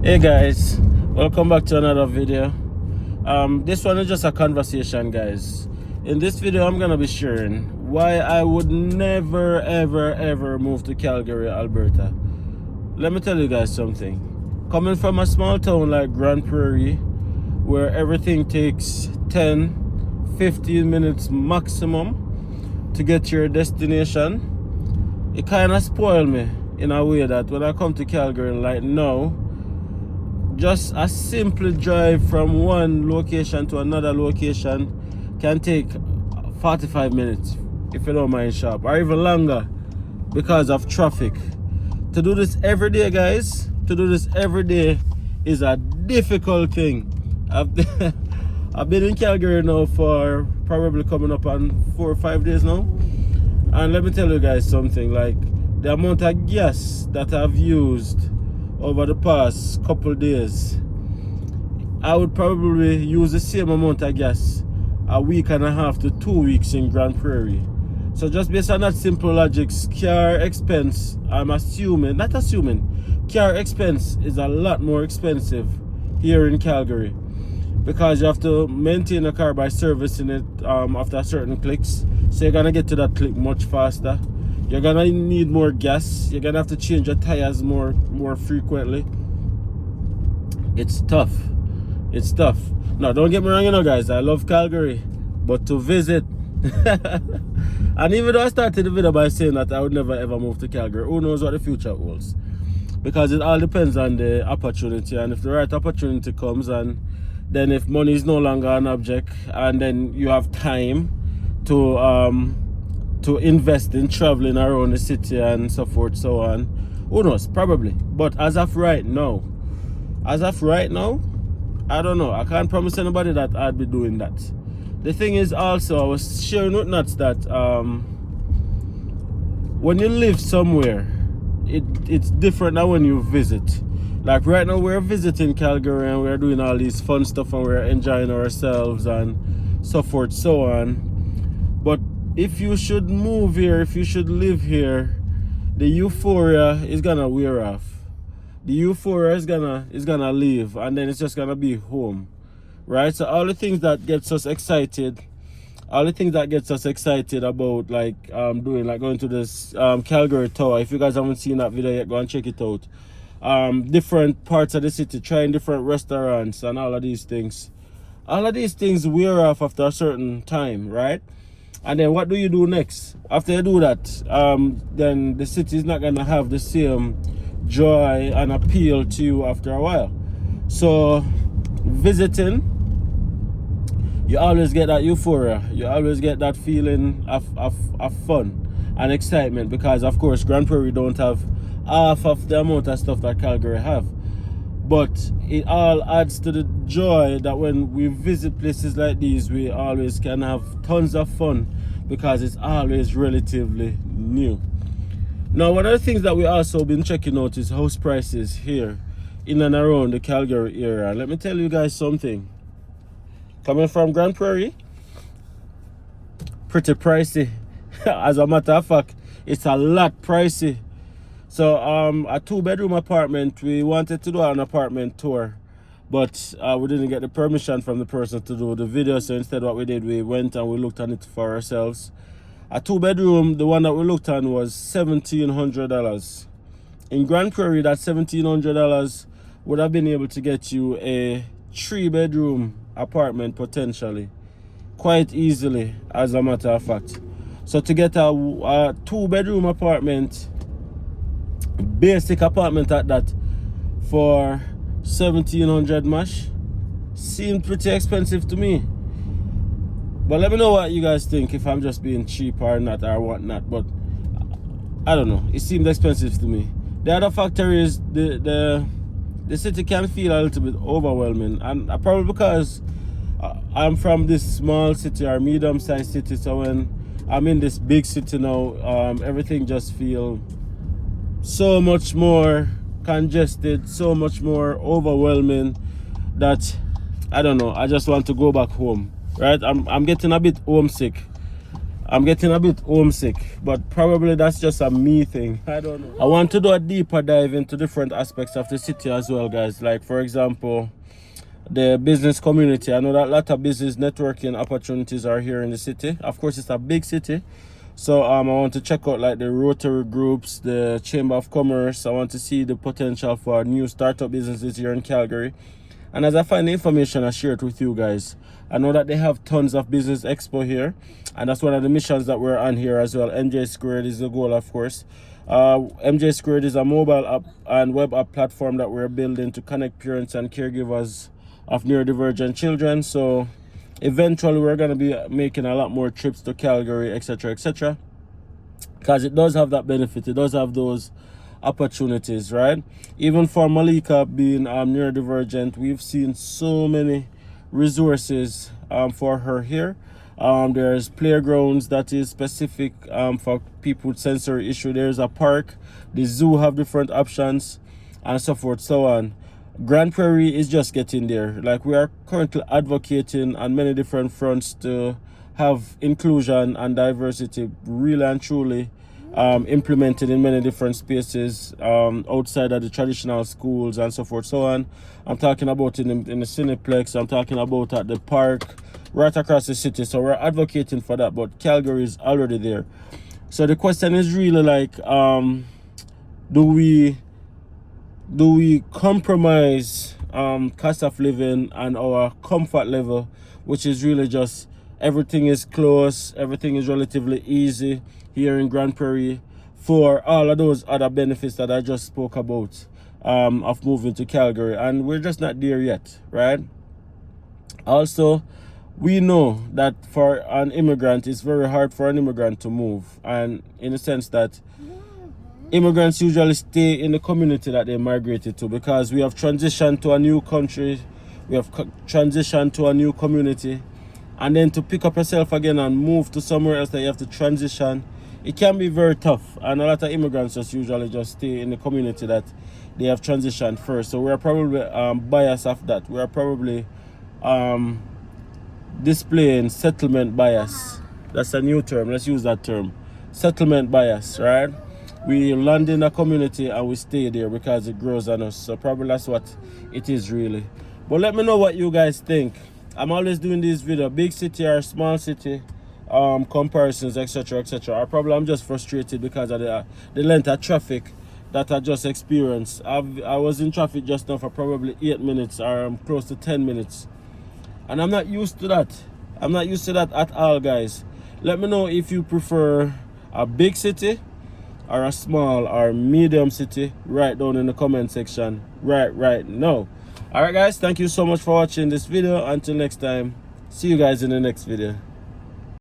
Hey guys, welcome back to another video. This one is just a conversation, guys. In this video I'm gonna be sharing why I would never ever move to Calgary, Alberta. Let me tell you guys something. Coming from a small town like Grand Prairie, where everything takes 10-15 minutes maximum to get to your destination, it kind of spoiled me in a way that when I come to Calgary like now, just a simple drive from one location to another location can take 45 minutes, if you don't mind sharp, or even longer because of traffic. To do this every day, guys, is a difficult thing. I've been in Calgary now for probably coming up on 4 or 5 days now. And let me tell you guys something, like the amount of gas that I've used over the past couple days, I would probably use the same amount of gas a week and a half to 2 weeks in Grand Prairie. So just based on that simple logic, car expense, car expense is a lot more expensive here in Calgary, because you have to maintain a car by servicing it after certain clicks. So you're gonna get to that click much faster. You're gonna need more gas. You're gonna have to change your tires more frequently. It's tough. Now don't get me wrong, guys, I love Calgary, but to visit and even though I started the video by saying that I would never ever move to Calgary, who knows what the future holds, because it all depends on the opportunity, and if the right opportunity comes, and then if money is no longer an object, and then you have time to invest in traveling around the city and so forth, so on, who knows, probably. But as of right now, I don't know. I can't promise anybody that I'd be doing that. The thing is also, I was sharing with Nuts that when you live somewhere, it's different than when you visit. Like right now we're visiting Calgary and we're doing all these fun stuff and we're enjoying ourselves and so forth, so on. But if you should move here, if you should live here, the euphoria is gonna wear off. The euphoria is gonna leave, and then it's just gonna be home, right? So all the things that gets us excited about going to this Calgary Tower. If you guys haven't seen that video yet, go and check it out. Different parts of the city, trying different restaurants and all of these things wear off after a certain time, right? And then what do you do next? After you do that, then the city is not gonna have the same joy and appeal to you after a while. So visiting, you always get that euphoria, you always get that feeling of fun and excitement, because of course Grand Prairie don't have half of the amount of stuff that Calgary have. But it all adds to the joy that when we visit places like these, we always can have tons of fun, because it's always relatively new. Now, one of the things that we also been checking out is house prices here in and around the Calgary area. Let me tell you guys something. Coming from Grand Prairie, pretty pricey. As a matter of fact, it's a lot pricey. So a 2-bedroom apartment, we wanted to do an apartment tour, but we didn't get the permission from the person to do the video. So instead what we did, we went and we looked on it for ourselves. A 2-bedroom, the one that we looked on, was $1,700. In Grand Prairie, that $1,700 would have been able to get you a 3-bedroom apartment potentially, quite easily, as a matter of fact. So to get a 2-bedroom apartment, basic apartment at that, for $1,700 mash seemed pretty expensive to me. But let me know what you guys think, if I'm just being cheap or not or whatnot. But I don't know, it seemed expensive to me. The other factor is the city can feel a little bit overwhelming, and probably because I'm from this small city or medium-sized city. So when I'm in this big city now, everything just feels so much more congested, so much more overwhelming, that I don't know, I just want to go back home, right? I'm getting a bit homesick. I'm getting a bit homesick, but probably that's just a me thing. I don't know. I want to do a deeper dive into different aspects of the city as well, guys. Like, for example, the business community. I know that a lot of business networking opportunities are here in the city. Of course, it's a big city. So I want to check out like the Rotary groups, the Chamber of Commerce. I want to see the potential for new startup businesses here in Calgary. And as I find the information, I share it with you guys. I know that they have tons of business expo here, and that's one of the missions that we're on here as well. MJ Squared is the goal, of course. MJ Squared is a mobile app and web app platform that we're building to connect parents and caregivers of neurodivergent children. So eventually we're going to be making a lot more trips to Calgary, etc., because it does have that benefit. It does have those opportunities, right? Even for Malika being neurodivergent, we've seen so many resources for her here. There's playgrounds that is specific for people with sensory issue. There's a park, the zoo have different options, and so forth, so on. Grand Prairie is just getting there. Like, we are currently advocating on many different fronts to have inclusion and diversity really and truly implemented in many different spaces outside of the traditional schools and so forth, so on. I'm talking about in the Cineplex, I'm talking about at the park, right across the city. So we're advocating for that, but Calgary is already there. So the question is really like, do we compromise cost of living and our comfort level, which is really just everything is close, everything is relatively easy here in Grand Prairie, for all of those other benefits that I just spoke about of moving to Calgary? And we're just not there yet, right? Also, we know that for an immigrant, it's very hard for an immigrant to move, and in the sense that immigrants usually stay in the community that they migrated to, because we have transitioned to a new country, we have transitioned to a new community, and then to pick up yourself again and move to somewhere else that you have to transition, it can be very tough. And a lot of immigrants just usually just stay in the community that they have transitioned first. So we are probably biased of that. We are probably displaying settlement bias. That's a new term. Let's use that term. Settlement bias, right? We land in a community and we stay there because it grows on us. So probably that's what it is really. But let me know what you guys think. I'm always doing this video, big city or small city comparisons, etc., or probably I'm just frustrated because of the length of traffic that I just experienced. I was in traffic just now for probably 8 minutes or close to 10 minutes, and I'm not used to that. I'm not used to that at all, guys. Let me know if you prefer a big city or a small or medium city. Right down in the comment section right now. All right, guys, thank you so much for watching this video. Until next time, see you guys in the next video.